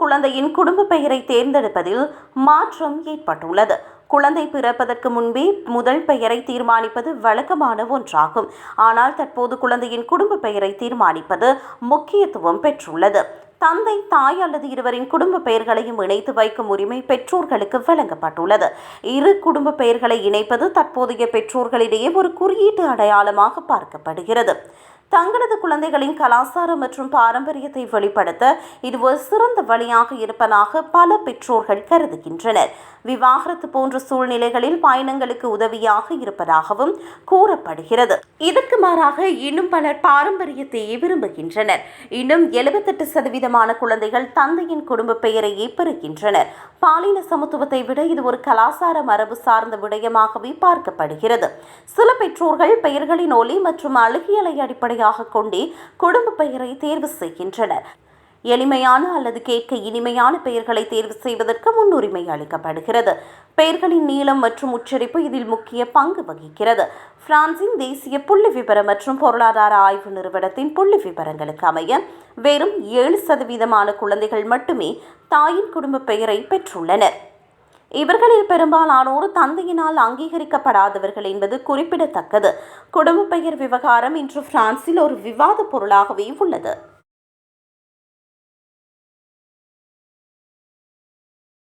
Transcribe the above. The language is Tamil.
குழந்தையின் குடும்ப பெயரை தேர்ந்தெடுப்பதில் மாற்றம் ஏற்பட்டுள்ளது. குழந்தை பிறப்பதற்கு முன்பே முதல் பெயரை தீர்மானிப்பது வழக்கமான ஒன்றாகும். ஆனால் தற்போது குழந்தையின் குடும்ப பெயரை தீர்மானிப்பது முக்கியத்துவம் பெற்றுள்ளது. தந்தை, தாய் அல்லது இருவரின் குடும்ப பெயர்களையும் இணைத்து வைக்கும் உரிமை பெற்றோர்களுக்கு வழங்கப்பட்டுள்ளது. இரு குடும்ப பெயர்களை இணைப்பது தற்போதைய பெற்றோர்களிடையே ஒரு குறியீட்டு அடையாளமாக பார்க்கப்படுகிறது. தங்களது குழந்தைகளின் கலாச்சாரம் மற்றும் பாரம்பரியத்தை வெளிப்படுத்த இது ஒரு சிறந்த வழியாக இருப்பதாக பல பெற்றோர்கள் கருதுகின்றனர். விவாகரத்து போன்ற சூழ்நிலைகளில் பயணங்களுக்கு உதவியாக இருப்பதாகவும் கூறப்படுகிறது. இதற்கு மாறாக இன்னும் பலர் பாரம்பரியத்தையே விரும்புகின்றனர். இன்னும் 78% குழந்தைகள் தந்தையின் குடும்ப பெயரையே பெறுகின்றனர். பாலின சமத்துவத்தை விட இது ஒரு கலாச்சார மரபு சார்ந்த விடயமாகவே பார்க்கப்படுகிறது. சில பெற்றோர்கள் பெயர்களின் ஒலி மற்றும் அழகியலை அடிப்படையாக கொண்டே குடும்ப பெயரை தேர்வு செய்கின்றனர். எளிமையான அல்லது கேட்க இனிமையான பெயர்களை தேர்வு செய்வதற்கு முன்னுரிமை அளிக்கப்படுகிறது. பெயர்களின் நீளம் மற்றும் உச்சரிப்பு இதில் முக்கிய பங்கு வகிக்கிறது. பிரான்சின் தேசிய புள்ளி விபர மற்றும் பொருளாதார ஆய்வு நிறுவனத்தின் புள்ளி விபரங்களுக்கு அமைய வெறும் 7% குழந்தைகள் மட்டுமே தாயின் குடும்ப பெயரை பெற்றுள்ளனர். இவர்களில் பெரும்பாலானோர் தந்தையினால் அங்கீகரிக்கப்படாதவர்கள் என்பது குறிப்பிடத்தக்கது. குடும்ப பெயர் விவகாரம் இன்று பிரான்சில் ஒரு விவாத பொருளாகவே உள்ளது.